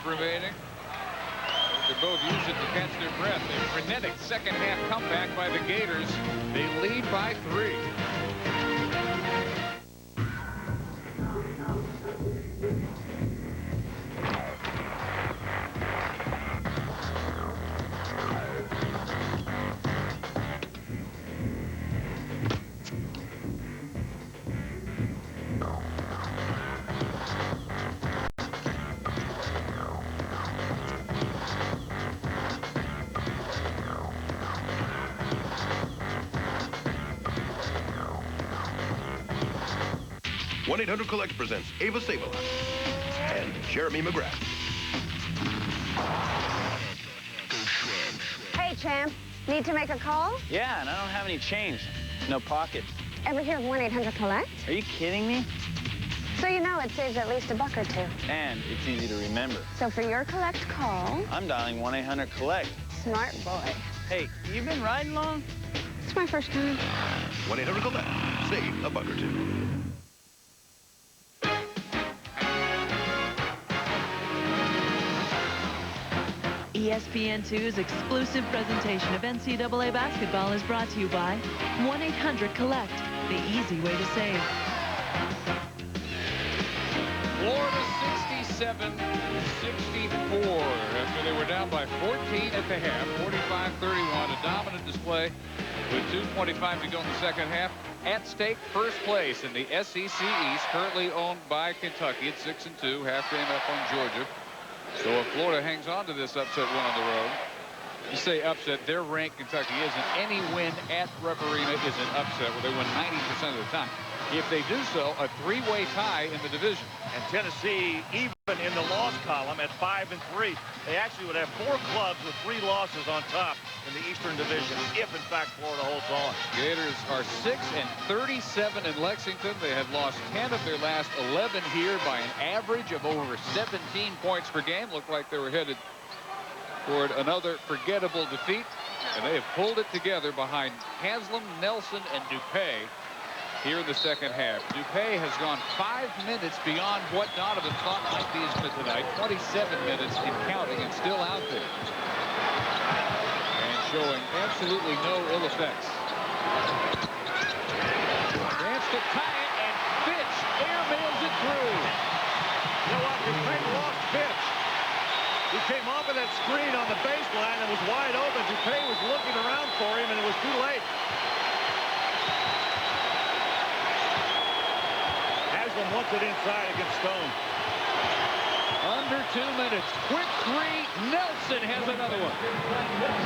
remaining. They both use it to catch their breath. A frenetic second half comeback by the Gators. They lead by 3. Collect presents Ava Savola and Jeremy McGrath. Hey, champ. Need to make a call? Yeah, and I don't have any change. No pocket. Ever hear of 1-800-COLLECT? Are you kidding me? So you know it saves at least $1 or $2. And it's easy to remember. So for your collect call... I'm dialing 1-800-COLLECT. Smart boy. Hey, you been riding long? It's my first time. 1-800-COLLECT. Save $1 or $2. ESPN2's exclusive presentation of NCAA basketball is brought to you by 1-800-COLLECT, the easy way to save. Florida 67-64 after they were down by 14 at the half. 45-31, a dominant display with 2:25 to go in the second half. At stake, first place in the SEC East, currently owned by Kentucky at 6-2, half game up on Georgia. So if Florida hangs on to this upset win on the road, you say upset, they're ranked. Kentucky isn't. Any win at Rupp Arena is an upset where they win 90% of the time. If they do so, a 3-way tie in the division. And Tennessee, even in the loss column at 5-3, they actually would have 4 clubs with 3 losses on top in the Eastern Division if, in fact, Florida holds on. Gators are 6-37 in Lexington. They have lost 10 of their last 11 here by an average of over 17 points per game. Looked like they were headed toward another forgettable defeat, and they have pulled it together behind Haslam, Nelson, and Dupay here in the second half. Dupay has gone 5 minutes beyond what Donovan thought might be his tonight. 27 minutes in counting and still out there. And showing absolutely no ill effects. Chance to tie it, and Fitch airmails it through. You know what? Dupay lost Fitch. He came off of that screen on the baseline and was wide open. Dupay was looking around for him, and it was too late. Haslam wants it inside against Stone. Under 2 minutes. Quick 3. Nelson has another one.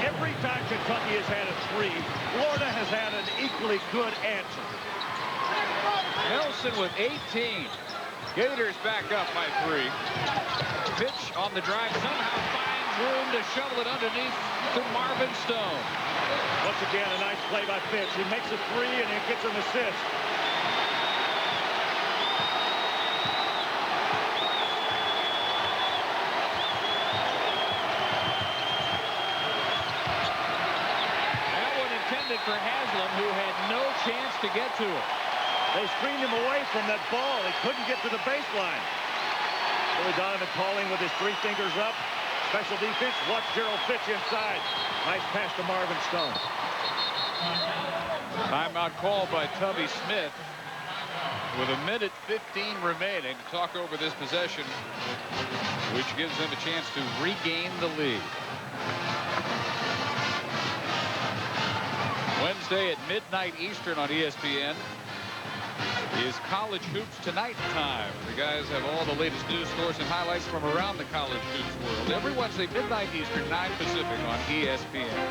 Every time Kentucky has had a 3, Florida has had an equally good answer. Nelson with 18. Gators back up by 3. Pitch on the drive somehow finds room to shovel it underneath to Marvin Stone. Once again, a nice play by Fitch. He makes a 3 and he gets an assist. For Haslam, who had no chance to get to it. They screened him away from that ball. He couldn't get to the baseline. Billy Donovan calling with his 3 fingers up. Special defense. Watch Gerald Fitch inside. Nice pass to Marvin Stone. Timeout call by Tubby Smith with 1:15 remaining to talk over this possession, which gives them a chance to regain the lead. Wednesday at midnight Eastern on ESPN is College Hoops Tonight time. The guys have all the latest news, scores, and highlights from around the college hoops world. Every Wednesday, midnight Eastern, 9 Pacific on ESPN.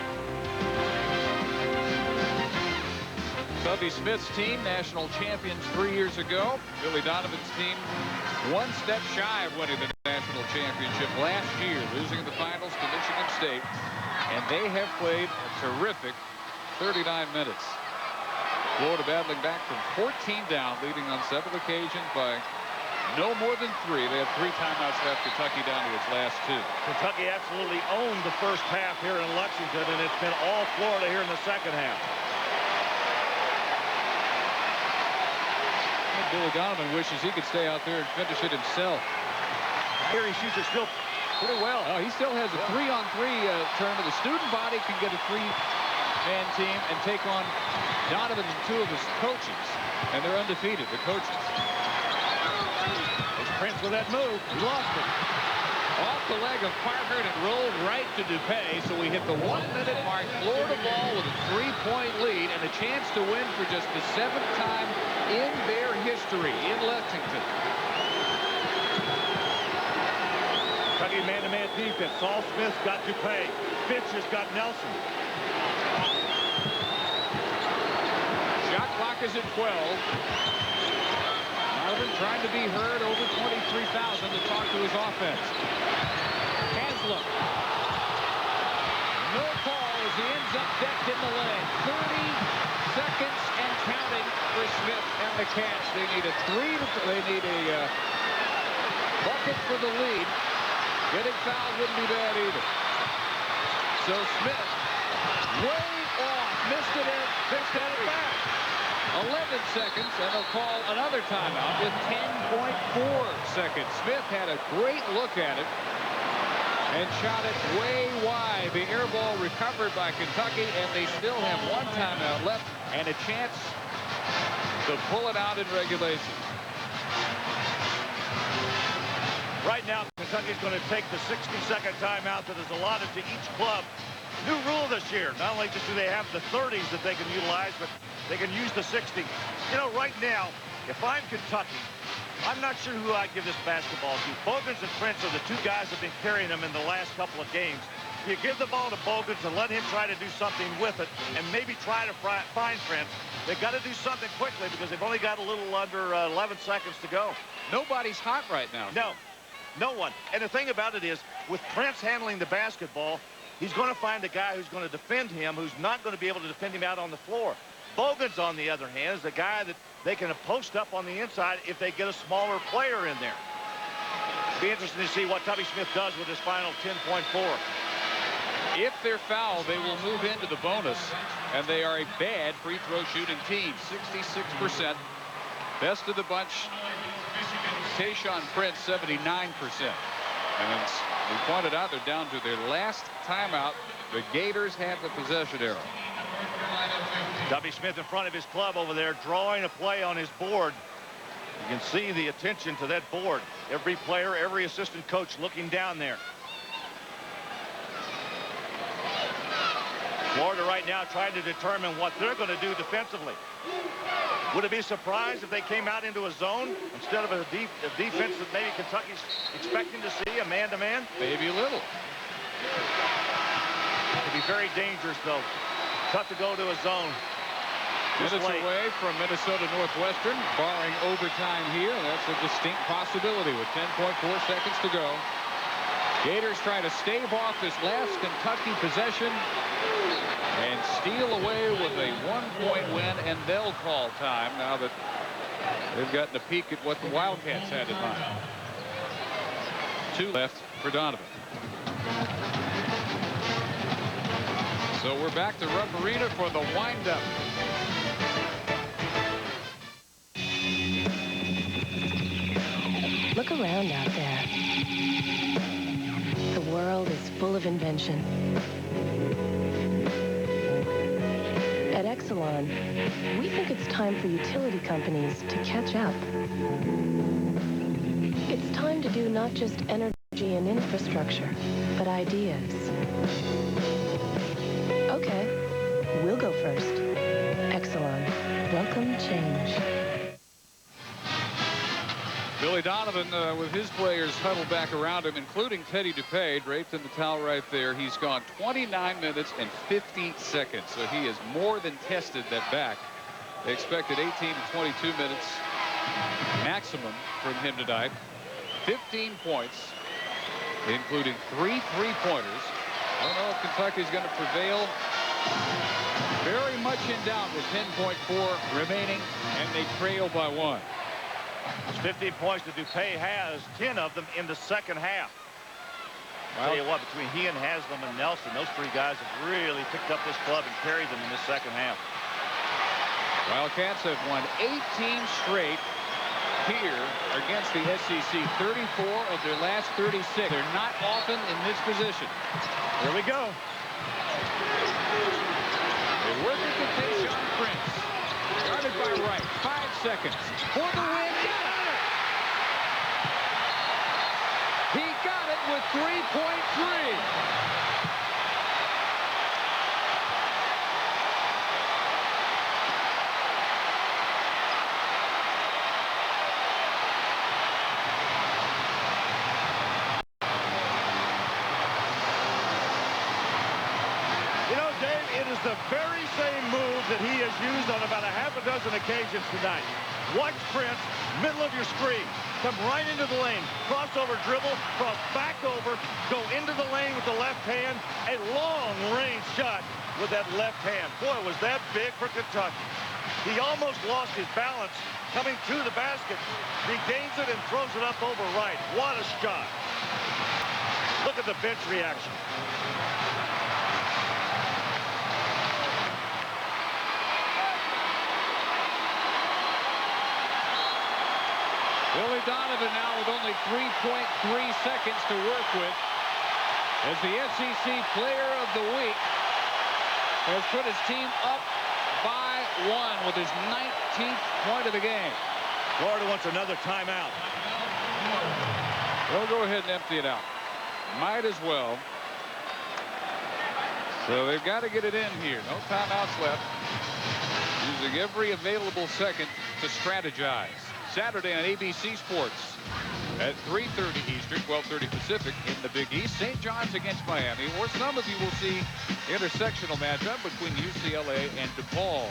Tubby Smith's team, national champions 3 years ago. Billy Donovan's team, 1 step shy of winning the national championship last year, losing in the finals to Michigan State. And they have played a terrific 39 minutes. Florida battling back from 14 down, leading on several occasions by no more than 3. They have 3 timeouts left. Kentucky down to its last 2. Kentucky absolutely owned the first half here in Lexington, and it's been all Florida here in the second half. And Billy Donovan wishes he could stay out there and finish it himself. Here he shoots it still pretty well. Oh, he still has a 3-on-3 tournament. The student body can get a 3-man team and take on Donovan and 2 of his coaches. And they're undefeated, the coaches. It's Prince with that move. He lost it. Off the leg of Parker and rolled right to Dupay. So we hit the 1-minute mark. Florida ball with a 3-point lead and a chance to win for just the 7th time in their history in Lexington. Kentucky man-to-man defense. Saul Smith's got Dupay. Fitch has got Nelson. Shot clock is at 12. Marvin trying to be heard over 23,000 to talk to his offense. Haslem. No call as he ends up decked in the lane. 30 seconds and counting for Smith and the Cats. They need a bucket for the lead. Getting fouled wouldn't be bad either. So Smith way off. Missed it back. 11 seconds, and they'll call another timeout with 10.4 seconds. Smith had a great look at it and shot it way wide. The air ball recovered by Kentucky, and they still have 1 timeout left and a chance to pull it out in regulation. Right now, Kentucky's going to take the 60-second timeout that is allotted to each club. New rule this year. Not only just do they have the 30s that they can utilize, but they can use the 60. You know, right now, if I'm Kentucky, I'm not sure who I'd give this basketball to. Bogans and Prince are the 2 guys that have been carrying them in the last couple of games. You give the ball to Bogans and let him try to do something with it and maybe try to find Prince. They've got to do something quickly because they've only got a little under 11 seconds to go. Nobody's hot right now. No one. And the thing about it is, with Prince handling the basketball, he's going to find a guy who's going to defend him, who's not going to be able to defend him out on the floor. Bogans, on the other hand, is the guy that they can post up on the inside if they get a smaller player in there. It'll be interesting to see what Tubby Smith does with his final 10.4. If they're fouled, they will move into the bonus, and they are a bad free throw shooting team. 66%. Best of the bunch, Tayshaun Prince, 79%. And as we pointed out, they're down to their last timeout. The Gators have the possession arrow. Tubby Smith in front of his club over there, drawing a play on his board. You can see the attention to that board. Every player, every assistant coach looking down there. Florida right now trying to determine what they're going to do defensively. Would it be a surprise if they came out into a zone instead of a defense that maybe Kentucky's expecting to see, a man-to-man? Maybe a little. It could be very dangerous, though. Tough to go to a zone. Minutes away from Minnesota Northwestern, barring overtime here. That's a distinct possibility with 10.4 seconds to go. Gators try to stave off this last Kentucky possession and steal away with a 1-point win, and they'll call time now that they've gotten a peek at what the Wildcats had in mind. 2 left for Donovan. So we're back to Rupp Arena for the windup. Look around out there. The world is full of invention. At Exelon, we think it's time for utility companies to catch up. It's time to do not just energy and infrastructure, but ideas. Okay, we'll go first. Exelon, welcome change. Billy Donovan with his players huddled back around him, including Teddy Dupay, draped in the towel right there. He's gone 29 minutes and 50 seconds, so he has more than tested that back. They expected 18 to 22 minutes maximum from him tonight. 15 points, including 3 3-pointers. I don't know if Kentucky's going to prevail. Very much in doubt with 10.4 remaining, and they trail by 1. 15 points that Dupay has, 10 of them in the second half. I'll tell you what, between he and Haslem and Nelson, those 3 guys have really picked up this club and carried them in the second half. Wildcats have won 18 straight here against the SEC. 34 of their last 36. They're not often in this position. Here we go. They work it to Tayshaun Prince. Guarded by Wright. 5 seconds for the win. He got it with 3.3. The very same move that he has used on about a half a dozen occasions tonight. Watch Prince, middle of your screen, come right into the lane, crossover dribble, cross back over, go into the lane with the left hand, a long-range shot with that left hand. Boy, was that big for Kentucky. He almost lost his balance coming to the basket, regains it and throws it up over right. What a shot. Look at the bench reaction. Billy Donovan now with only 3.3 seconds to work with as the SEC Player of the Week has put his team up by 1 with his 19th point of the game. Florida wants another timeout. They'll go ahead and empty it out. Might as well. So they've got to get it in here. No timeouts left. Using every available second to strategize. Saturday on ABC Sports at 3:30 Eastern, 12:30 Pacific in the Big East. St. John's against Miami, or some of you will see intersectional matchup between UCLA and DePaul.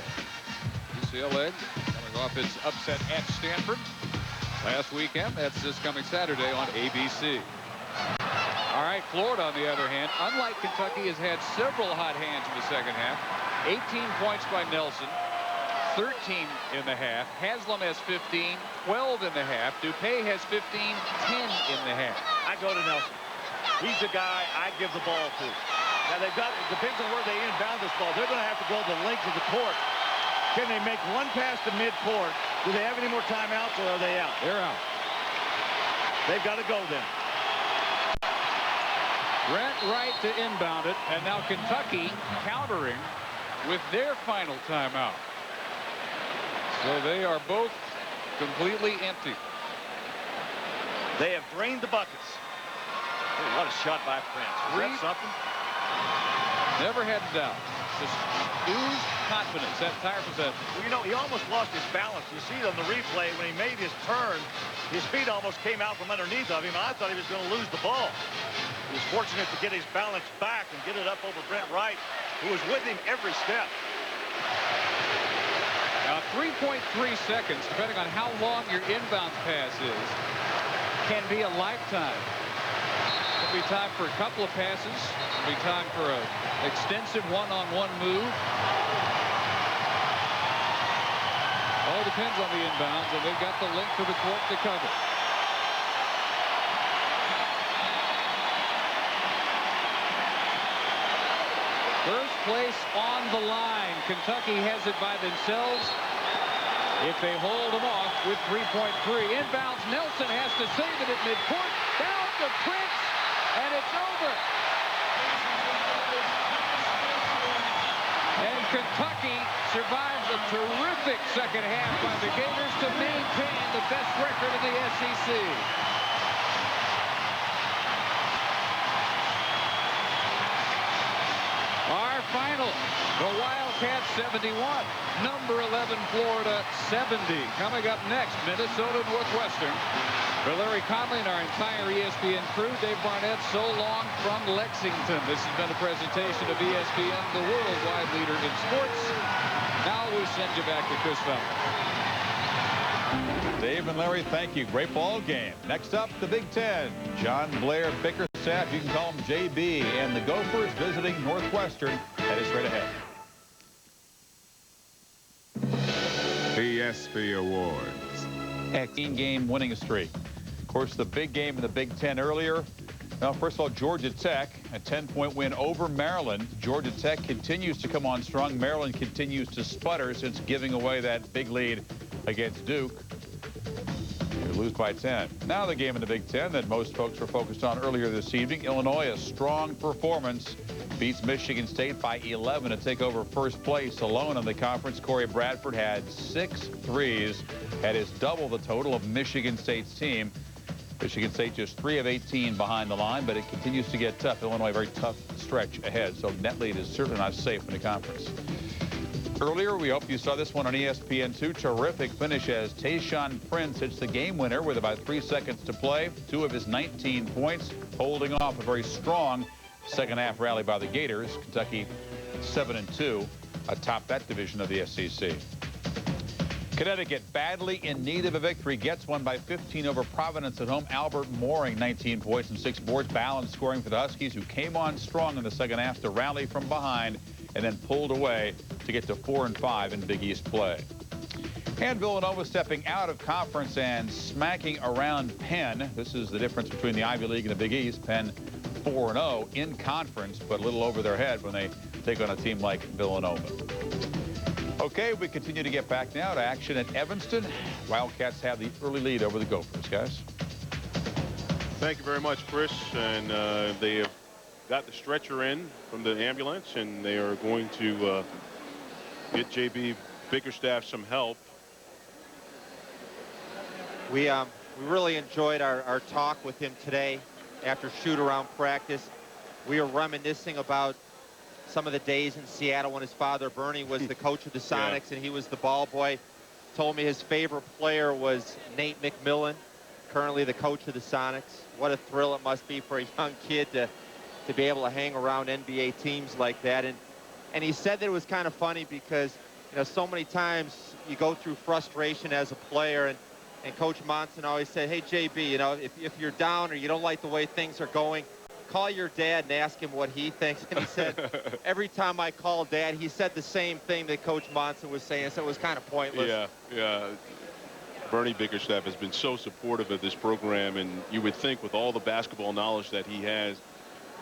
UCLA coming off its upset at Stanford last weekend. That's this coming Saturday on ABC. All right, Florida, on the other hand, unlike Kentucky, has had several hot hands in the second half. 18 points by Nelson. 13 in the half. Haslam has 15, 12 in the half. Dupay has 15, 10 in the half. I go to Nelson. He's the guy I give the ball to. Now they've got, it depends on where they inbound this ball. They're going to have to go the length of the court. Can they make one pass to midcourt? Do they have any more timeouts, or are they out? They're out. They've got to go then. Brent Wright to inbound it, and now Kentucky countering with their final timeout. So they are both completely empty. They have drained the buckets. Oh, what a shot by Prince. Is that something? Never had doubt. Just oozed confidence that entire possession. Well, you know, he almost lost his balance. You see it on the replay when he made his turn. His feet almost came out from underneath of him. I thought he was going to lose the ball. He was fortunate to get his balance back and get it up over Brent Wright, who was with him every step. Now, 3.3 seconds, depending on how long your inbound pass is, can be a lifetime. It'll be time for a couple of passes. It'll be time for an extensive one-on-one move. All depends on the inbounds, and they've got the length of the court to cover. First place on the line. Kentucky has it by themselves. If they hold them off with 3.3. Inbounds, Nelson has to save it at midcourt. Down to Prince, and it's over. And Kentucky survives a terrific second half by the Gators to maintain the best record in the SEC. Our final, the Wildcats 71, number 11 Florida 70. Coming up next, Minnesota Northwestern. For Larry Conley and our entire ESPN crew, Dave Barnett, so long from Lexington. This has been a presentation of ESPN, the worldwide leader in sports. Now we send you back to Chris Feldman. Dave and Larry, thank you. Great ball game. Next up, the Big Ten. John Blair Bickerstaff, you can call him JB, and the Gophers visiting Northwestern. That is straight ahead. ESPN Awards. 18-game winning streak. Of course, the big game in the Big Ten earlier. Now, first of all, Georgia Tech, a 10-point win over Maryland. Georgia Tech continues to come on strong. Maryland continues to sputter since giving away that big lead against Duke. lose by 10. Now the game in the Big Ten that most folks were focused on earlier this evening. Illinois, a strong performance, beats Michigan State by 11 to take over first place. Alone in the conference, Corey Bradford had 6 threes. That is double the total of Michigan State's team. Michigan State just 3 of 18 behind the line, but it continues to get tough. Illinois, a very tough stretch ahead, so net lead is certainly not safe in the conference. Earlier, we hope you saw this one on ESPN2. Terrific finish as Tayshaun Prince hits the game winner with about 3 seconds to play. 2 of his 19 points, holding off a very strong second-half rally by the Gators. Kentucky 7-2 atop that division of the SEC. Connecticut, badly in need of a victory, gets one by 15 over Providence at home. Albert Mooring, 19 points and 6 boards. Balanced scoring for the Huskies, who came on strong in the second half to rally from behind and then pulled away to get to 4-5 in Big East play. And Villanova stepping out of conference and smacking around Penn. This is the difference between the Ivy League and the Big East. Penn 4-0 in conference, but a little over their head when they take on a team like Villanova. Okay, we continue to get back now to action at Evanston. Wildcats have the early lead over the Gophers, guys. Thank you very much, Chris. And they have got the stretcher in from the ambulance, and they are going to get J.B. Bickerstaff some help. We really enjoyed our talk with him today after shoot-around practice. We were reminiscing about some of the days in Seattle when his father, Bernie, was the coach of the Sonics, and he was the ball boy. Told me his favorite player was Nate McMillan, currently the coach of the Sonics. What a thrill it must be for a young kid to be able to hang around NBA teams like that. And he said that it was kind of funny because, you know, so many times you go through frustration as a player, and Coach Monson always said, hey, JB, you know, if you're down or you don't like the way things are going, call your dad and ask him what he thinks. And he said, every time I call Dad, he said the same thing that Coach Monson was saying, so it was kind of pointless. Yeah. Bernie Bickerstaff has been so supportive of this program, and you would think with all the basketball knowledge that he has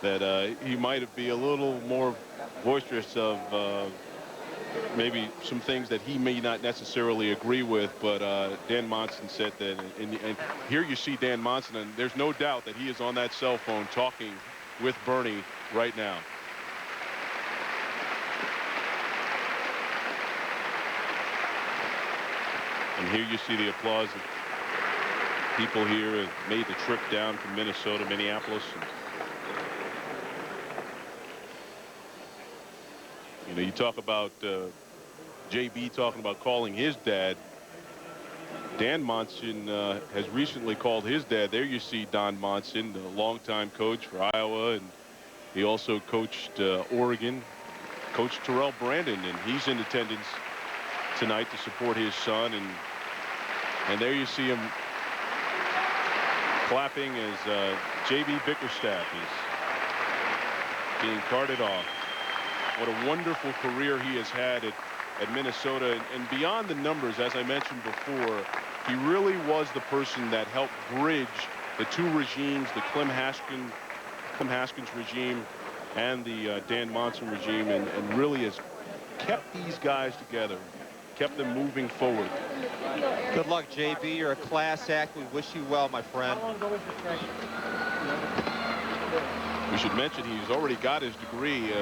that he might be a little more boisterous of maybe some things that he may not necessarily agree with, but Dan Monson said that, and here you see Dan Monson, and there's no doubt that he is on that cell phone talking with Bernie right now. And here you see the applause of people here who made the trip down from Minnesota, Minneapolis. You know, you talk about JB talking about calling his dad. Dan Monson has recently called his dad. There you see Don Monson, the longtime coach for Iowa, and he also coached Oregon, Coach Terrell Brandon, and he's in attendance tonight to support his son. And there you see him clapping as JB Bickerstaff is being carted off. What a wonderful career he has had at Minnesota. And beyond the numbers, as I mentioned before, he really was the person that helped bridge the two regimes, the Clem Haskins regime and the Dan Monson regime, and really has kept these guys together, kept them moving forward. Good luck, JB. You're a class act. We wish you well, my friend. We should mention he's already got his degree.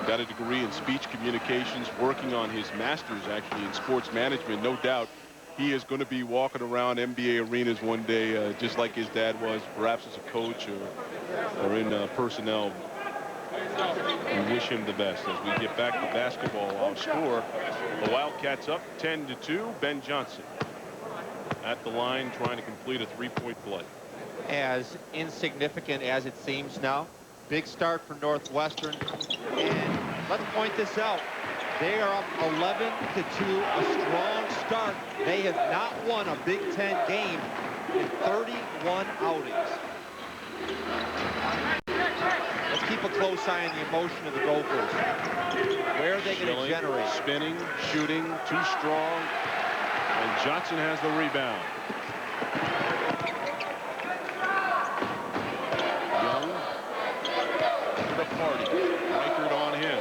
Got a degree in speech communications, working on his master's actually in sports management. No doubt he is going to be walking around NBA arenas one day, just like his dad was, perhaps as a coach or in personnel. We wish him the best. As we get back to basketball, our score, the Wildcats up 10-2. Ben Johnson at the line trying to complete a three-point play. As insignificant as it seems now, big start for Northwestern. And let's point this out. They are up 11-2, a strong start. They have not won a Big Ten game in 31 outings. Let's keep a close eye on the emotion of the Gophers. Where are they going to generate? Spinning, shooting, too strong. And Johnson has the rebound. Young to the party. Reichert on him.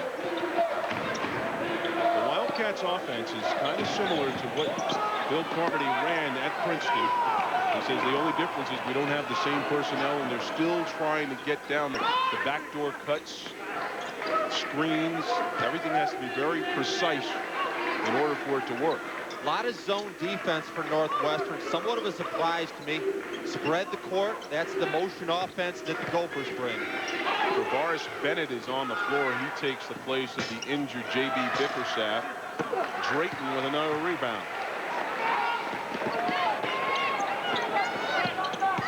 The Wildcats offense is kind of similar to what Bill Carmody ran at Princeton. He says the only difference is we don't have the same personnel, and they're still trying to get down the backdoor cuts, screens. Everything has to be very precise in order for it to work. A lot of zone defense for Northwestern. Somewhat of a surprise to me. Spread the court. That's the motion offense that the Gophers bring. Travaris Bennett is on the floor. He takes the place of the injured J.B. Bickerstaff. Drayton with another rebound.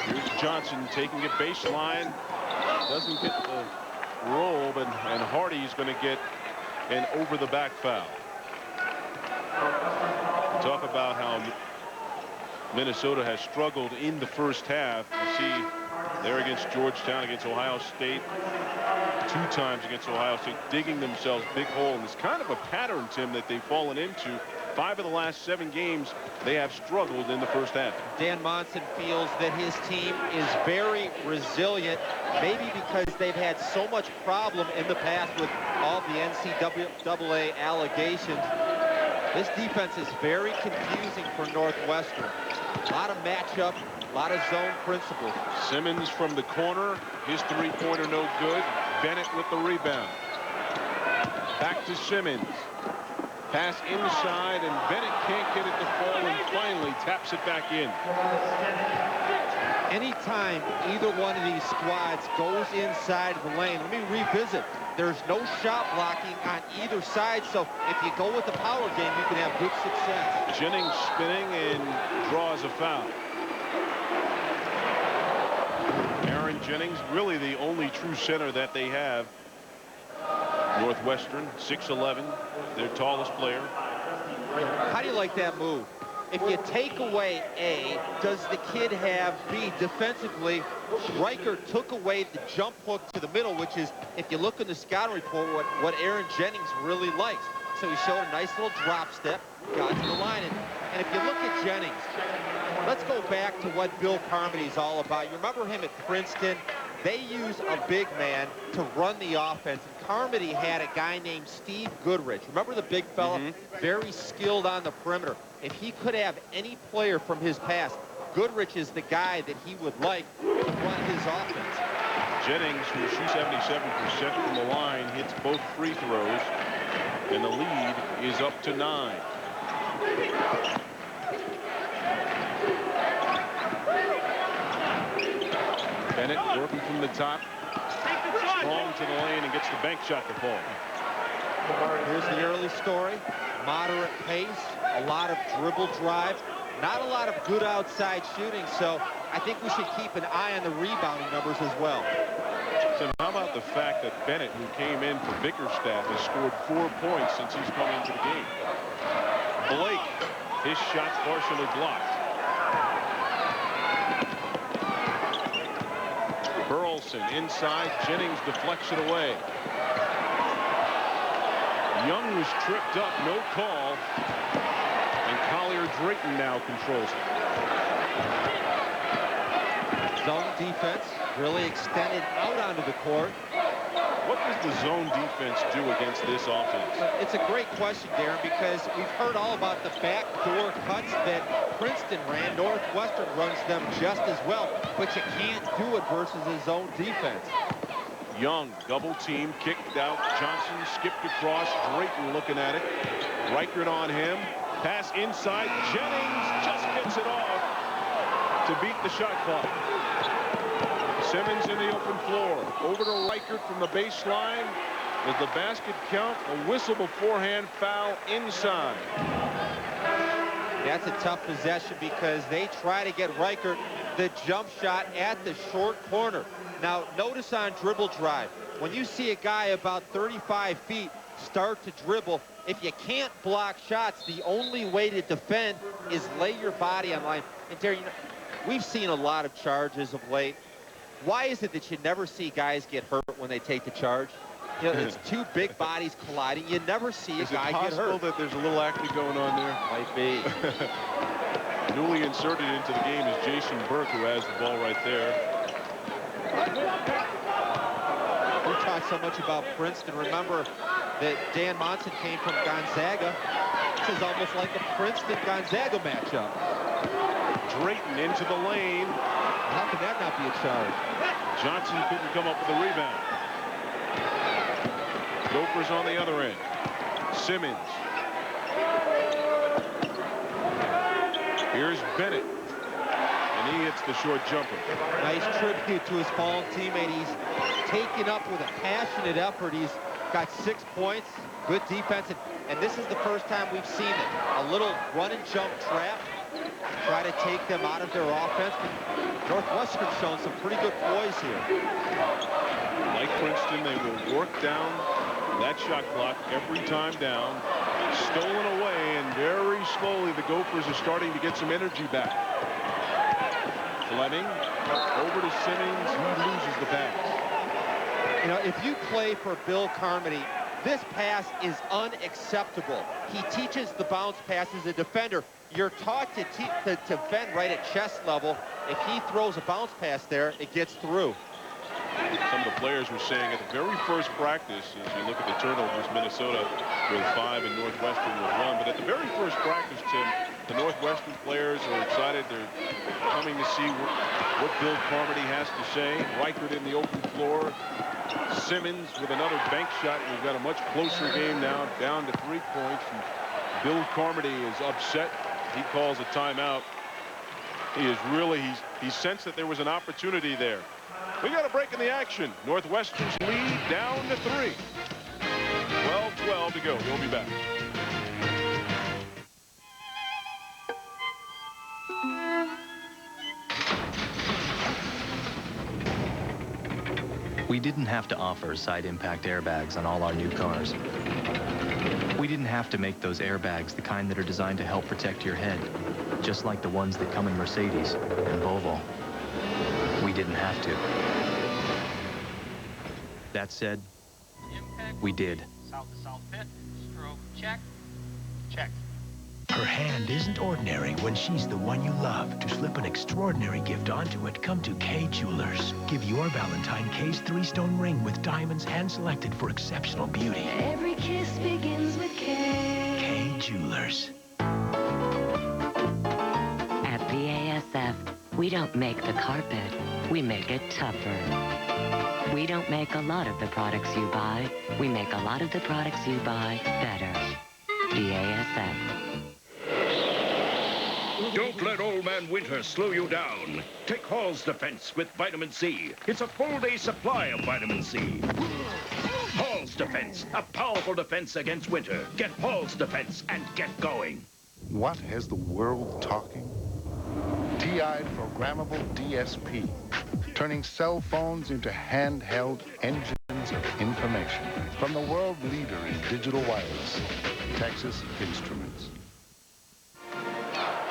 Here's Johnson taking it baseline. Doesn't get the roll, and Hardy's going to get an over-the-back foul. Talk about how Minnesota has struggled in the first half. You see there against Georgetown, against Ohio State, 2 times against Ohio State, digging themselves big hole. And it's kind of a pattern, Tim, that they've fallen into. 5 of the last 7 games, they have struggled in the first half. Dan Monson feels that his team is very resilient, maybe because they've had so much problem in the past with all the NCAA allegations. This defense is very confusing for Northwestern. A lot of matchup, a lot of zone principles. Simmons from the corner. His 3-pointer no good. Bennett with the rebound. Back to Simmons. Pass inside, and Bennett can't get it to fall, and finally taps it back in. Anytime either one of these squads goes inside the lane, let me revisit. There's no shot blocking on either side, so if you go with the power game, you can have good success. Jennings spinning and draws a foul. Aaron Jennings, really the only true center that they have. Northwestern, 6'11", their tallest player. How do you like that move? If you take away A, does the kid have B? Defensively, Riker took away the jump hook to the middle, which is, if you look in the scouting report, what Aaron Jennings really likes. So he showed a nice little drop step, got to the line. And if you look at Jennings, let's go back to what Bill Carmody's all about. You remember him at Princeton? They use a big man to run the offense. And Carmody had a guy named Steve Goodrich. Remember the big fella? Very skilled on the perimeter. If he could have any player from his past, Goodrich is the guy that he would like to run his offense. Jennings, who shoots 77% from the line, hits both free throws, and the lead is up to 9. Bennett working from the top, strong to the lane, and gets the bank shot to fall. Here's the early story. Moderate pace, a lot of dribble drive, not a lot of good outside shooting, so I think we should keep an eye on the rebounding numbers as well. So how about the fact that Bennett, who came in for Bickerstaff, has scored 4 points since he's come into the game? Blake, his shot partially blocked. Burleson inside, Jennings deflects it away. Young was tripped up, no call, and Collier Drayton now controls it. Zone defense really extended out onto the court. What does the zone defense do against this offense? It's a great question, Darren, because we've heard all about the backdoor cuts that Princeton ran. Northwestern runs them just as well, but you can't do it versus a zone defense. Young, double team, kicked out. Johnson skipped across. Drayton looking at it. Reichert on him. Pass inside. Jennings just gets it off to beat the shot clock. Simmons in the open floor. Over to Reichert from the baseline. Does the basket count? A whistle beforehand, foul inside. That's a tough possession because they try to get Reichert the jump shot at the short corner. Now, notice on dribble drive, when you see a guy about 35 feet start to dribble, if you can't block shots, the only way to defend is lay your body on line. And Terry, you know, we've seen a lot of charges of late. Why is it that you never see guys get hurt when they take the charge? You know, it's 2 big bodies colliding. You never see a guy get hurt. Is it possible that there's a little acting going on there? Might be. Newly inserted into the game is Jason Burke, who has the ball right there. We talk so much about Princeton. Remember that Dan Monson came from Gonzaga. This is almost like a Princeton-Gonzaga matchup. Drayton into the lane. How could that not be a charge? Johnson couldn't come up with the rebound. Gophers on the other end. Simmons. Here's Bennett. And he hits the short jumper. Nice tribute to his fallen teammate. He's taken up with a passionate effort. He's got 6 points, good defense, and this is the first time we've seen it. A little run and jump trap, try to take them out of their offense. Northwestern's shown some pretty good poise here. Like Princeton, they will work down that shot clock every time down. Stolen away, and very slowly the Gophers are starting to get some energy back. Fleming over to Simmons. He loses the pass. You know, if you play for Bill Carmody, this pass is unacceptable. He teaches the bounce pass as a defender. You're taught to defend right at chest level. If he throws a bounce pass there, it gets through. Some of the players were saying at the very first practice, as you look at the turnovers, Minnesota with 5 and Northwestern with 1. But at the very first practice, Tim, the Northwestern players are excited. They're coming to see what Bill Carmody has to say. Reichert in the open floor. Simmons with another bank shot. We've got a much closer game now, down to 3 points. And Bill Carmody is upset. He calls a timeout. He is really, he sensed that there was an opportunity there. We got a break in the action. Northwestern's lead down to 3. 12-12 to go. We'll be back. We didn't have to offer side impact airbags on all our new cars. We didn't have to make those airbags the kind that are designed to help protect your head, just like the ones that come in Mercedes and Volvo. We didn't have to. That said, we did. South to south pit, stroke, check, check. Her hand isn't ordinary when she's the one you love. To slip an extraordinary gift onto it, come to Kay Jewelers. Give your Valentine Kay's 3-stone ring with diamonds hand-selected for exceptional beauty. Every kiss begins with Kay. Kay Jewelers. At BASF, we don't make the carpet, we make it tougher. We don't make a lot of the products you buy, we make a lot of the products you buy better. BASF. Don't let Old Man Winter slow you down. Take Hall's Defense with vitamin C. It's a full-day supply of vitamin C. Hall's Defense, a powerful defense against winter. Get Hall's Defense and get going. What has the world talking? TI programmable DSP, turning cell phones into handheld engines of information. From the world leader in digital wireless, Texas Instruments.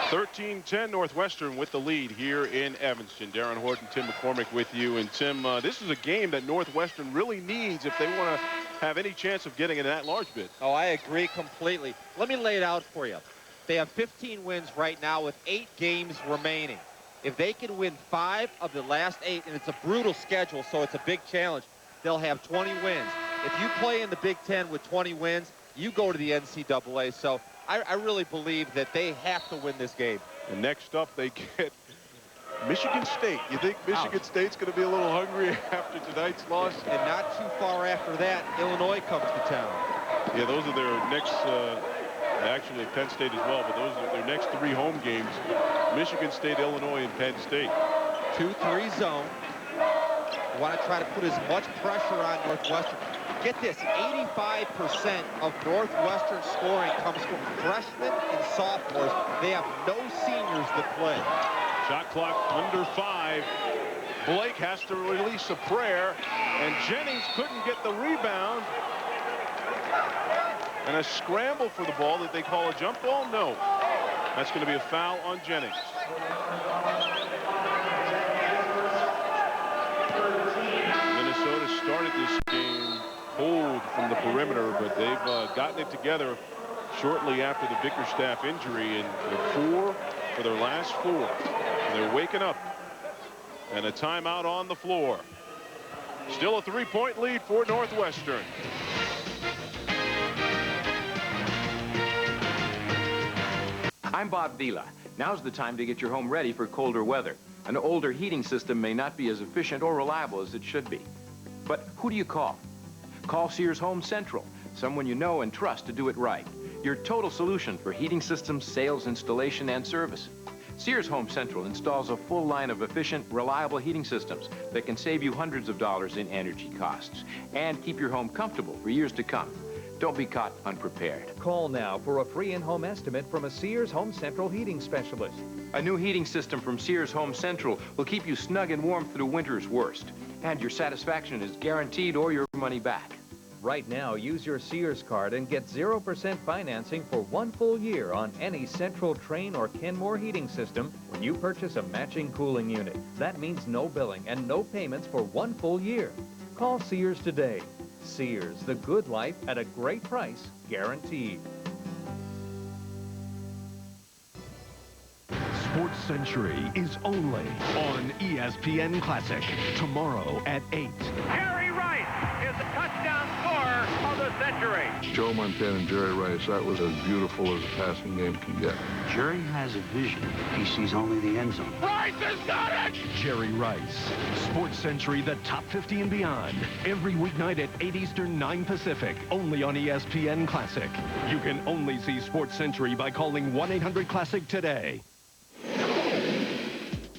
13-10 Northwestern with the lead here in Evanston. Darren Horton, Tim McCormick with you. And Tim, this is a game that Northwestern really needs if they want to have any chance of getting in that large bid. Oh, I agree completely. Let me lay it out for you. They have 15 wins right now with 8 games remaining. If they can win 5 of the last 8, and it's a brutal schedule, so it's a big challenge, they'll have 20 wins. If you play in the Big Ten with 20 wins, you go to the NCAA. So I really believe that they have to win this game. And next up, they get Michigan State. You think Michigan State's going to be a little hungry after tonight's loss? And not too far after that, Illinois comes to town. Yeah, those are their next, actually Penn State as well, but those are their next 3 home games. Michigan State, Illinois, and Penn State. 2-3 zone. Want to try to put as much pressure on Northwestern. Get this, 85% of Northwestern scoring comes from freshmen and sophomores. They have no seniors that play. Shot clock under 5. Blake has to release a prayer, and Jennings couldn't get the rebound. And a scramble for the ball that they call a jump ball? No. That's going to be a foul on Jennings. Minnesota started this game cold from the perimeter, but they've gotten it together shortly after the Bickerstaff injury, and they're 4 for their last 4. And they're waking up. And a timeout on the floor. Still a 3-point lead for Northwestern. I'm Bob Vila. Now's the time to get your home ready for colder weather. An older heating system may not be as efficient or reliable as it should be. But who do you call? Call Sears Home Central, someone you know and trust to do it right. Your total solution for heating systems, sales, installation, and service. Sears Home Central installs a full line of efficient, reliable heating systems that can save you hundreds of dollars in energy costs and keep your home comfortable for years to come. Don't be caught unprepared. Call now for a free in-home estimate from a Sears Home Central heating specialist. A new heating system from Sears Home Central will keep you snug and warm through winter's worst. And your satisfaction is guaranteed or your money back. Right now, use your Sears card and get 0% financing for 1 full year on any Central, Train, or Kenmore heating system when you purchase a matching cooling unit. That means no billing and no payments for 1 full year. Call Sears today. Sears, the good life at a great price, guaranteed. Sports Century is only on ESPN Classic tomorrow at 8. Jerry Rice is the touchdown scorer of the century. Joe Montana and Jerry Rice, that was as beautiful as a passing game can get. Jerry has a vision. He sees only the end zone. Rice has got it! Jerry Rice. Sports Century, the top 50 and beyond. Every weeknight at 8 Eastern, 9 Pacific. Only on ESPN Classic. You can only see Sports Century by calling 1-800-CLASSIC today.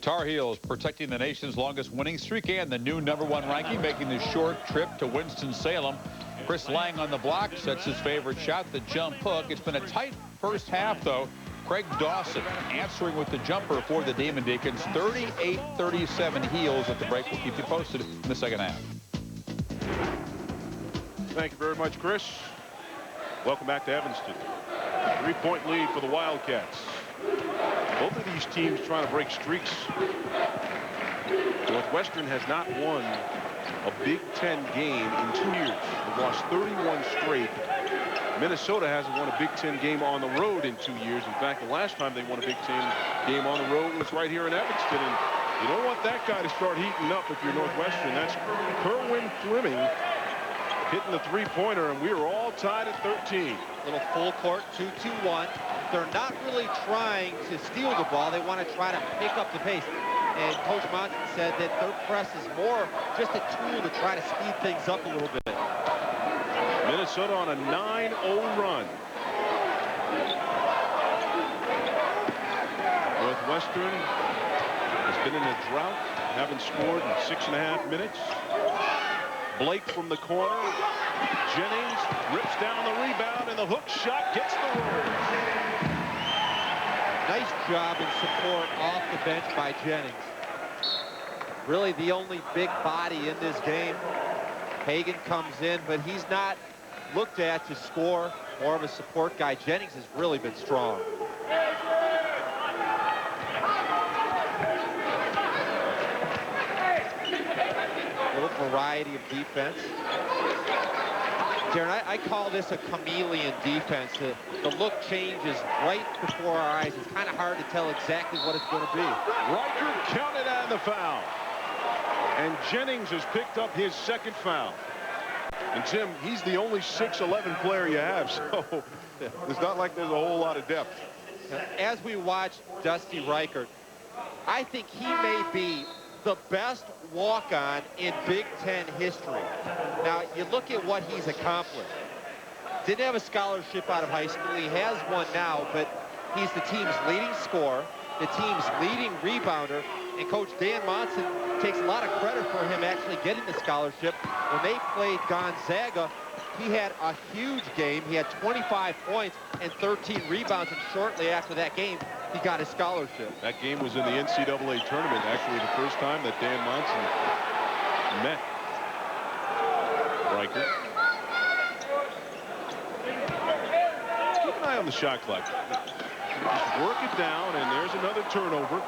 Tar Heels protecting the nation's longest winning streak and the new #1 ranking, making the short trip to Winston-Salem. Chris Lang on the block sets his favorite shot, the jump hook. It's been a tight first half, though. Craig Dawson answering with the jumper for the Demon Deacons. 38-37 Heels at the break. We'll keep you posted in the second half. Thank you very much, Chris. Welcome back to Evanston. 3-point lead for the Wildcats. Both of these teams trying to break streaks. Northwestern has not won a Big Ten game in 2 years. They've lost 31 straight. Minnesota hasn't won a Big Ten game on the road in 2 years. In fact, the last time they won a Big Ten game on the road was right here in Evanston. And you don't want that guy to start heating up if you're Northwestern. That's Kerwin Fleming hitting the three-pointer, and we are all tied at 13. Little full court, 2-2-1. They're not really trying to steal the ball. They want to try to pick up the pace. And Coach Monson said that their press is more just a tool to try to speed things up a little bit. Minnesota on a 9-0 run. Northwestern has been in a drought, haven't scored in 6.5 minutes. Blake from the corner. Jennings rips down the rebound, and the hook shot gets the roll. Nice job in support off the bench by Jennings. Really the only big body in this game. Hagan comes in, but he's not looked at to score. More of a support guy. Jennings has really been strong. A little variety of defense. Darren, I call this a chameleon defense. The look changes right before our eyes. It's kind of hard to tell exactly what it's going to be. Riker counted on the foul. And Jennings has picked up his second foul. And Tim, he's the only 6'11" player you have, so it's not like there's a whole lot of depth. As we watch Dusty Reichert, I think he may be the best walk-on in Big Ten history. Now, you look at what he's accomplished. Didn't have a scholarship out of high school. He has one now, but he's the team's leading scorer, the team's leading rebounder, and Coach Dan Monson takes a lot of credit for him actually getting the scholarship. When they played Gonzaga, he had a huge game. He had 25 points and 13 rebounds, and shortly after that game, he got his scholarship. That game was in the NCAA tournament, actually the first time that Dan Monson met Riker. Keep an eye on the shot clock. Just work it down, and there's another turnover.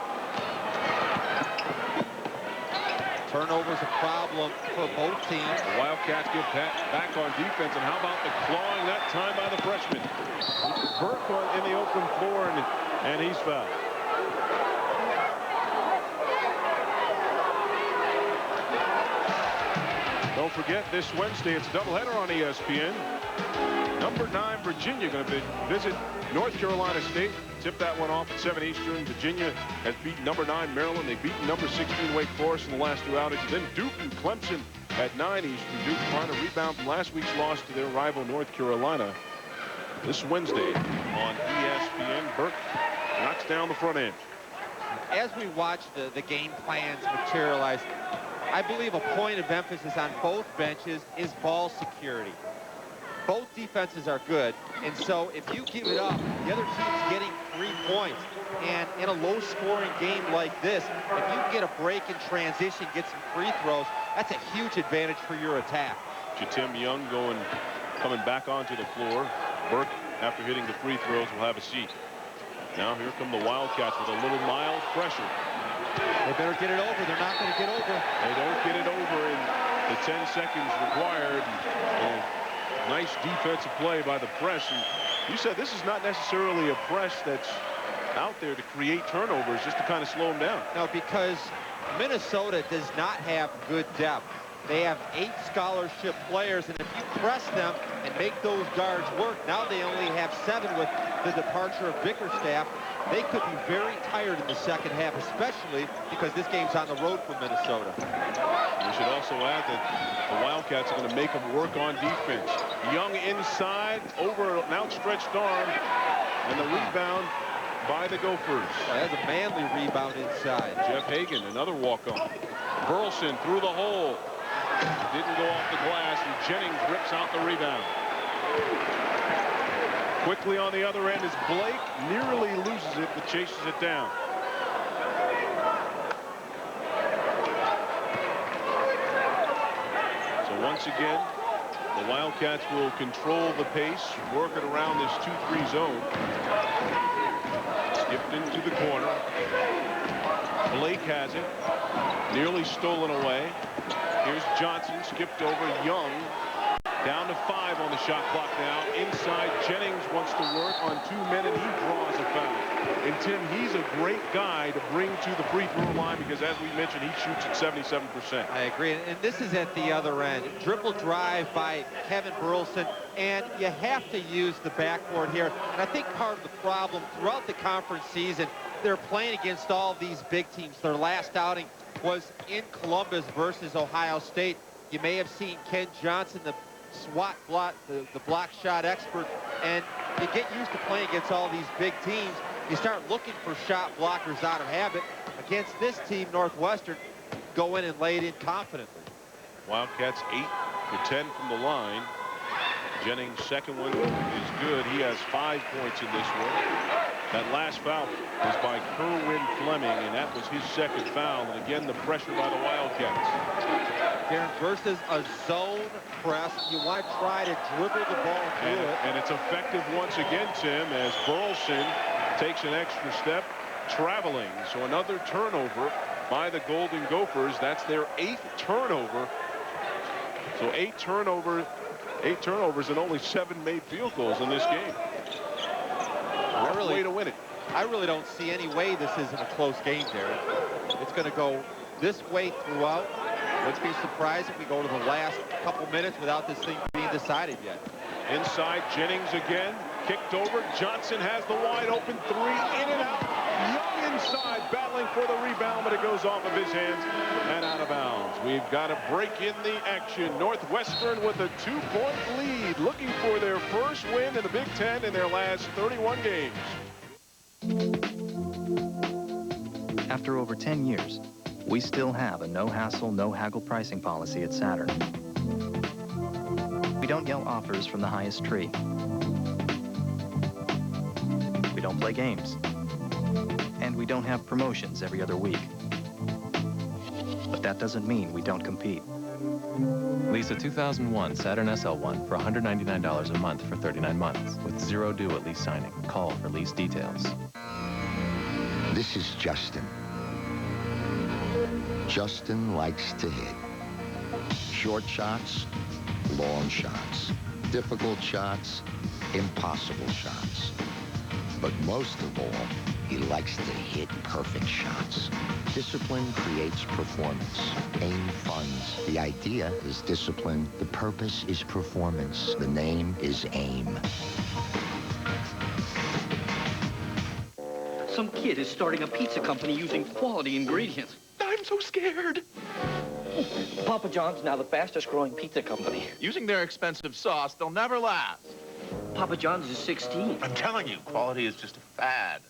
Turnover's a problem for both teams. The Wildcats get back on defense, and how about the clawing that time by the freshman? Burke in the open floor, and he's fouled. Don't forget, this Wednesday, it's a doubleheader on ESPN. Number 9, Virginia, going to visit North Carolina State. tip that one off at 7 Eastern. Virginia has beaten number 9 Maryland. They've beaten number 16 Wake Forest in the last 2 outings. Then Duke and Clemson at 9 Eastern. Duke trying to rebound from last week's loss to their rival North Carolina this Wednesday on ESPN. Burke knocks down the front end. As we watch the game plans materialize, I believe a point of emphasis on both benches is ball security. Both defenses are good, and so if you give it up, the other team's getting 3 points. And in a low-scoring game like this, if you get a break in transition, get some free throws, that's a huge advantage for your attack. Tim Young coming back onto the floor. Burke, after hitting the free throws, will have a seat. Now here come the Wildcats with a little mild pressure. They better get it over. They're not going to get over. They don't get it over in the 10 seconds required. Nice defensive play by the press. And you said this is not necessarily a press that's out there to create turnovers, just to kind of slow them down. No, because Minnesota does not have good depth. They have 8 scholarship players, and if you press them and make those guards work, now they only have 7 with the departure of Bickerstaff. They could be very tired in the second half, especially because this game's on the road for Minnesota. We should also add that the Wildcats are going to make them work on defense. Young inside, over an outstretched arm, and the rebound by the Gophers. That's a manly rebound inside. Jeff Hagan, another walk-on. Burleson through the hole. Didn't go off the glass, and Jennings rips out the rebound. Quickly on the other end is Blake. Nearly loses it, but chases it down. So once again, the Wildcats will control the pace, working around this 2-3 zone. Skipped into the corner. Blake has it. Nearly stolen away. Here's Johnson, skipped over Young. Down to 5 on the shot clock now. Inside, Jennings wants to work on 2 men, and he draws a foul. And Tim, he's a great guy to bring to the free throw line because, as we mentioned, he shoots at 77%. I agree, and this is at the other end. Dribble drive by Kevin Burleson, and you have to use the backboard here. And I think part of the problem throughout the conference season, they're playing against all of these big teams. Their last outing was in Columbus versus Ohio State. You may have seen Ken Johnson, the SWAT block, the block shot expert, and you get used to playing against all these big teams. You start looking for shot blockers out of habit. Against this team, Northwestern, go in and lay it in confidently. Wildcats 8 for 10 from the line. Jennings' second one is good. He has 5 points in this one. That last foul was by Kerwin Fleming, and that was his second foul. And again, the pressure by the Wildcats. Darren, versus a zone press, you want to try to dribble the ball through it. And it's effective once again, Tim, as Burleson takes an extra step, traveling. So another turnover by the Golden Gophers. That's their 8th turnover. So 8 turnovers and only 7 made field goals in this game. Rough way to win it. I really don't see any way this isn't a close game, Darren. It's going to go this way throughout. Let's be surprised if we go to the last couple minutes without this thing being decided yet. Inside, Jennings again. Kicked over. Johnson has the wide open 3. In and out. Young inside, battling for the rebound, but it goes off of his hands and out of bounds. We've got a break in the action. Northwestern with a 2-point lead, looking for their first win in the Big Ten in their last 31 games. After over 10 years, we still have a no-hassle, no-haggle pricing policy at Saturn. We don't yell offers from the highest tree. We don't play games. And we don't have promotions every other week. But that doesn't mean we don't compete. Lease a 2001 Saturn SL1 for $199 a month for 39 months with 0 due at lease signing. Call for lease details. This is Justin. Justin likes to hit. Short shots, long shots, difficult shots, impossible shots. But most of all, he likes to hit perfect shots. Discipline creates performance. AIM funds. The idea is discipline. The purpose is performance. The name is AIM. Some kid is starting a pizza company using quality ingredients. I'm so scared. Papa John's now the fastest growing pizza company. Using their expensive sauce, they'll never last. Papa John's is 16. I'm telling you, quality is just a fad.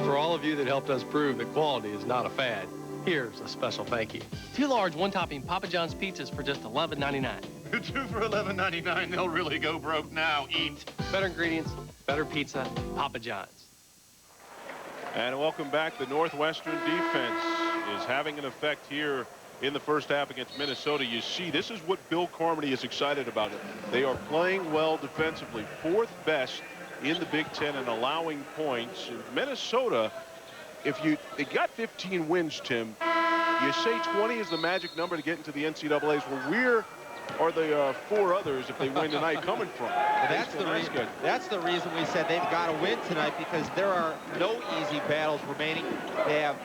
For all of you that helped us prove that quality is not a fad, here's a special thank you. 2 large, 1-topping Papa John's pizzas for just $11.99. 2 for $11.99. They'll really go broke now. Eat. Better ingredients, better pizza, Papa John's. And welcome back. The Northwestern defense is having an effect here in the first half against Minnesota. You see, this is what Bill Carmody is excited about. They are playing well defensively, 4th best in the Big Ten and allowing points. Minnesota, they got 15 wins, Tim. You say 20 is the magic number to get into the NCAAs. Well, where are the 4 others if they win tonight coming from? Well, that's the reason we said they've got to win tonight, because there are no easy battles remaining. They have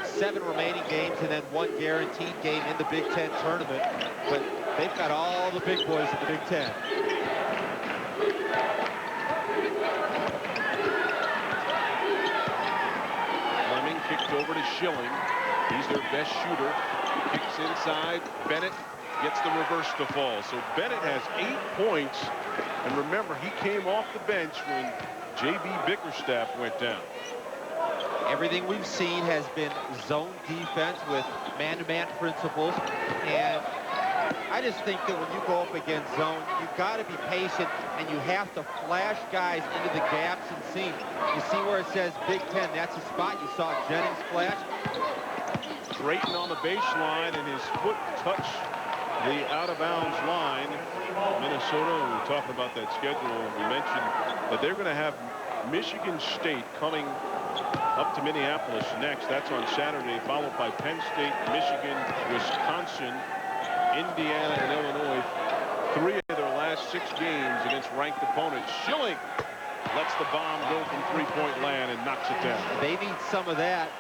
7 remaining games and then 1 guaranteed game in the Big Ten tournament. But they've got all the big boys in the Big Ten. Fleming kicked over to Schilling. He's their best shooter. Kicks inside. Bennett gets the reverse to fall. So Bennett has 8 points. And remember, he came off the bench when J.B. Bickerstaff went down. Everything we've seen has been zone defense with man-to-man principles. And I just think that when you go up against zone, you've got to be patient and you have to flash guys into the gaps and seams. You see where it says Big Ten, that's the spot. You saw Jennings flash. Drayton on the baseline, and his foot touched the out-of-bounds line. Minnesota, we were talking about that schedule. We mentioned that they're going to have Michigan State coming up to Minneapolis next. That's on Saturday, followed by Penn State, Michigan, Wisconsin, Indiana, and Illinois. 3 of their last 6 games against ranked opponents. Schilling lets the bomb go from 3-point land and knocks it down. They need some of that.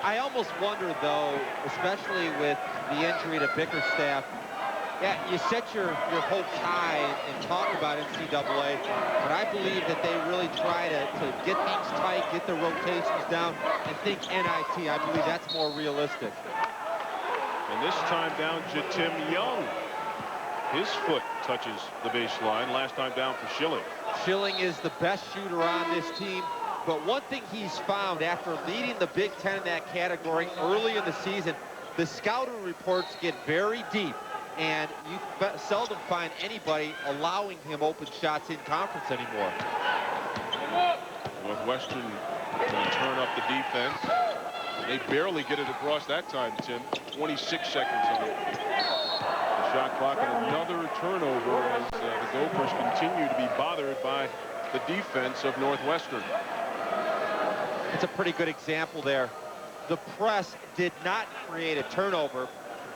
I almost wonder, though, especially with the injury to Bickerstaff, yeah, you set your hopes high and talk about NCAA, but I believe that they really try to get things tight, get their rotations down, and think NIT. I believe that's more realistic. And this time down to Tim Young. His foot touches the baseline. Last time down for Schilling. Schilling is the best shooter on this team. But one thing he's found after leading the Big Ten in that category early in the season, the scouting reports get very deep. And you seldom find anybody allowing him open shots in conference anymore. Northwestern going to turn up the defense. They barely get it across that time, Tim. 26 seconds on it. The shot clock and another turnover as the Gophers continue to be bothered by the defense of Northwestern. It's a pretty good example there. The press did not create a turnover,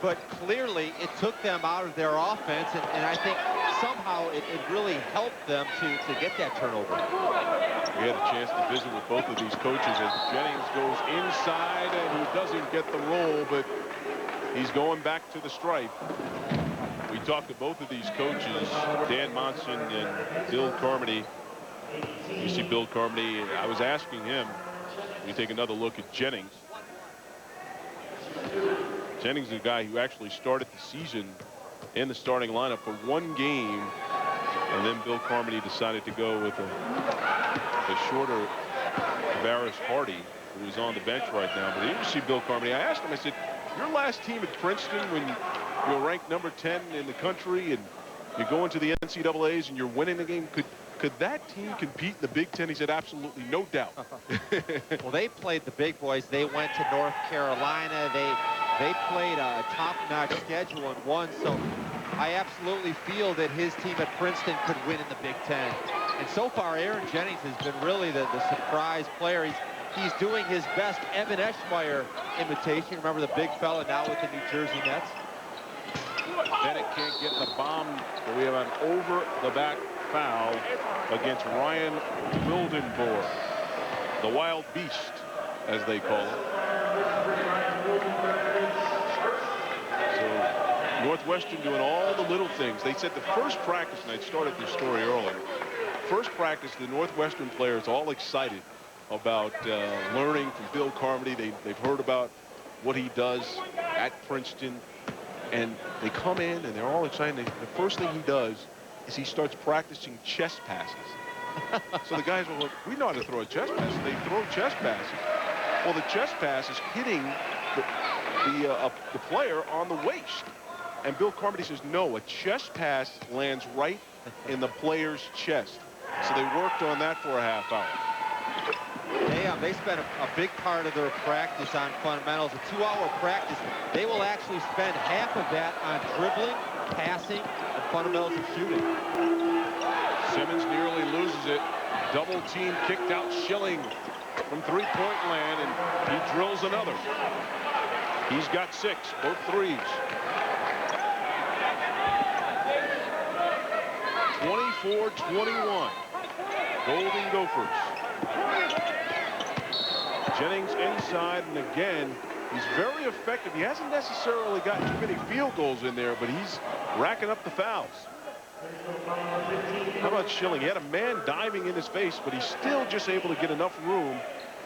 but clearly it took them out of their offense, and I think somehow it really helped them to get that turnover. We had a chance to visit with both of these coaches as Jennings goes inside, and he doesn't get the roll, but he's going back to the stripe. We talked to both of these coaches, Dan Monson and Bill Carmody. You see Bill Carmody, I was asking him, we take another look at Jennings. Jennings is a guy who actually started the season in the starting lineup for 1 game, and then Bill Carmody decided to go with a shorter Tavares Hardy, who is on the bench right now. But you see Bill Carmody. I asked him, I said, your last team at Princeton, when you were ranked number 10 in the country and you go into the NCAAs and you're winning the game, could that team compete in the Big Ten? He said, absolutely, no doubt. Well, they played the big boys. They went to North Carolina. They played a top-notch schedule and won. So I absolutely feel that his team at Princeton could win in the Big Ten. And so far, Aaron Jennings has been really the surprise player. He's doing his best Evan Eschmeyer imitation. Remember the big fella now with the New Jersey Nets? Bennett can't get the bomb, but we have an over-the-back foul against Ryan Wildenborg, the wild beast, as they call it. So Northwestern doing all the little things. They said the first practice, and I started this story earlier, first practice, the Northwestern players all excited about learning from Bill Carmody. They've heard about what he does at Princeton, and they come in and they're all excited. The first thing he does is he starts practicing chest passes. So the guys will look, we know how to throw a chest pass. They throw chest passes. Well, the chest pass is hitting the player on the waist. And Bill Carmody says, no, a chest pass lands right in the player's chest. So they worked on that for a half hour. They spent a big part of their practice on fundamentals. A 2-hour practice, they will actually spend half of that on dribbling, passing, and fundamentals of shooting. Simmons nearly loses it. Double team kicked out Schilling from three-point land, and he drills another. He's got 6, both threes. 24-21. Golden Gophers. Jennings inside, and again, he's very effective. He hasn't necessarily gotten too many field goals in there, but he's racking up the fouls. How about Schilling? He had a man diving in his face, but he's still just able to get enough room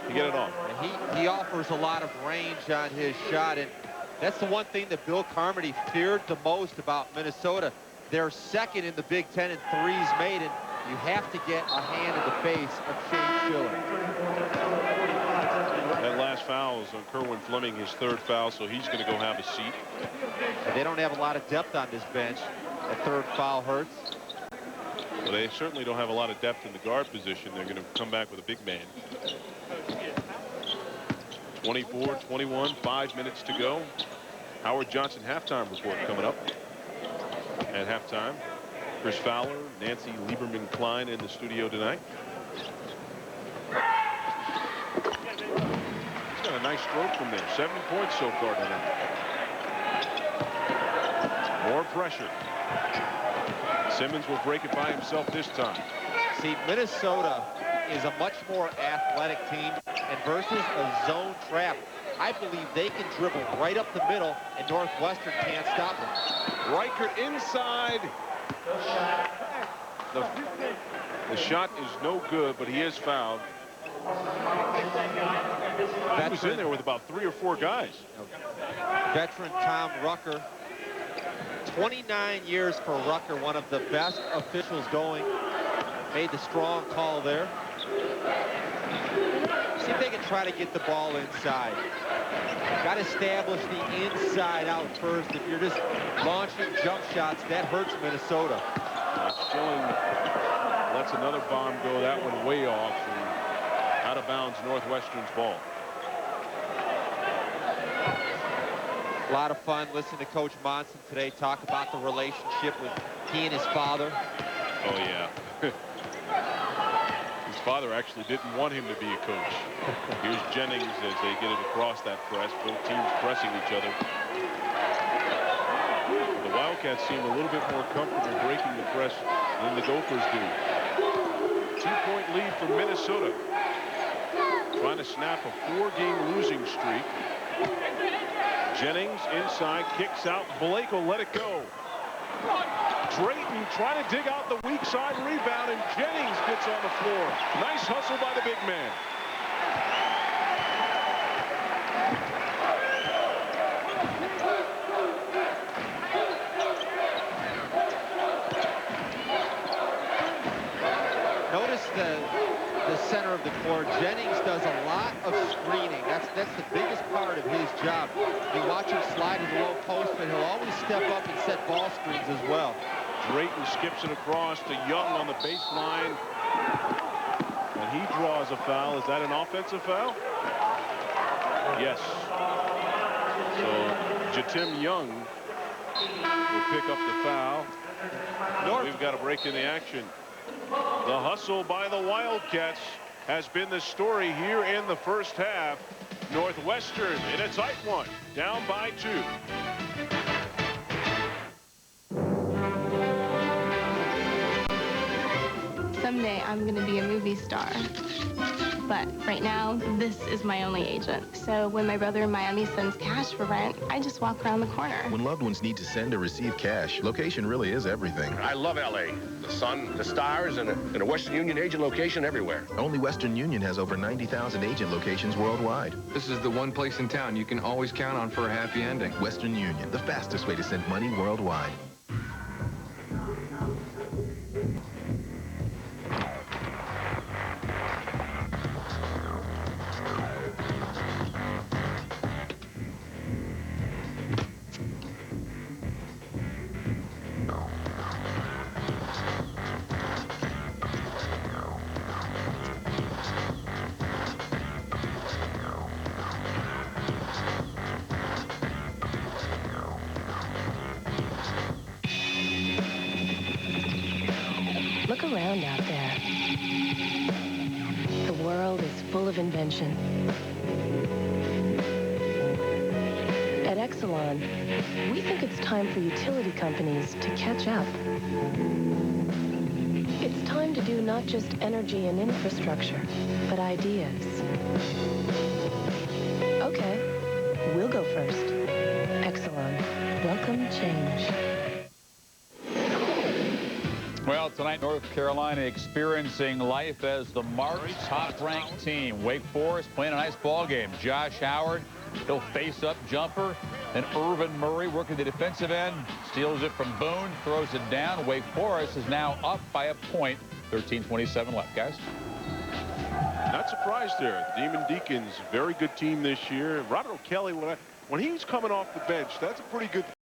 to get it on. And he offers a lot of range on his shot, and that's the one thing that Bill Carmody feared the most about Minnesota. They're second in the Big Ten in threes made, and you have to get a hand in the face of Shane Schilling. That last foul is on Kerwin Fleming, his 3rd foul, so he's going to go have a seat. And they don't have a lot of depth on this bench. The 3rd foul hurts. Well, they certainly don't have a lot of depth in the guard position. They're going to come back with a big man. 24-21, 5 minutes to go. Howard Johnson halftime report coming up at halftime. Chris Fowler, Nancy Lieberman-Klein in the studio tonight. He's got a nice stroke from there. 7 points so far tonight. More pressure. Simmons will break it by himself this time. See, Minnesota is a much more athletic team, and versus a zone trap, I believe they can dribble right up the middle, and Northwestern can't stop them. Reichert inside. The shot is no good, but he is fouled. He was in there with about 3 or 4 guys. Veteran Tom Rucker. 29 years for Rucker, one of the best officials going. Made the strong call there. See if they can try to get the ball inside. Got to establish the inside out first. If you're just launching jump shots, that hurts Minnesota. Schilling lets another bomb go. That one way off and out of bounds. Northwestern's ball. A lot of fun listening to Coach Monson today talk about the relationship with he and his father. Oh, yeah. His father actually didn't want him to be a coach. Here's Jennings as they get it across that press. Both teams pressing each other. The Wildcats seem a little bit more comfortable breaking the press than the Gophers do. 2-point lead for Minnesota. Trying to snap a 4-game losing streak. Jennings inside, kicks out. Blake will let it go. Drayton trying to dig out the weak side rebound, and Jennings gets on the floor. Nice hustle by the big man. Notice the center of the court. Jennings does a lot of screening. That's the biggest part of his job. You watch him slide in the low post, but he'll always step up and set ball screens as well. Drayton skips it across to Young on the baseline. And he draws a foul. Is that an offensive foul? Yes. So Jatim Young will pick up the foul. We've got a break in the action. The hustle by the Wildcats has been the story here in the first half. Northwestern in a tight one, down by 2. Someday I'm going to be a movie star, but right now, this is my only agent. So when my brother in Miami sends cash for rent, I just walk around the corner. When loved ones need to send or receive cash, location really is everything. I love L.A. The sun, the stars, and a Western Union agent location everywhere. Only Western Union has over 90,000 agent locations worldwide. This is the one place in town you can always count on for a happy ending. Western Union, the fastest way to send money worldwide. Look around out there. The world is full of invention. At Exelon, we think it's time for utility companies to catch up. It's time to do not just energy and infrastructure, but ideas. Okay, we'll go first. Exelon, welcome change. Well, tonight, North Carolina experiencing life as the March top-ranked team. Wake Forest playing a nice ball game. Josh Howard, he'll face up jumper. Then Irvin Murray working the defensive end, steals it from Boone, throws it down. Wake Forest is now up by a point. 13:27 left, guys. Not surprised there. Demon Deacons, very good team this year. Robert O'Kelly, when he was coming off the bench, that's a pretty good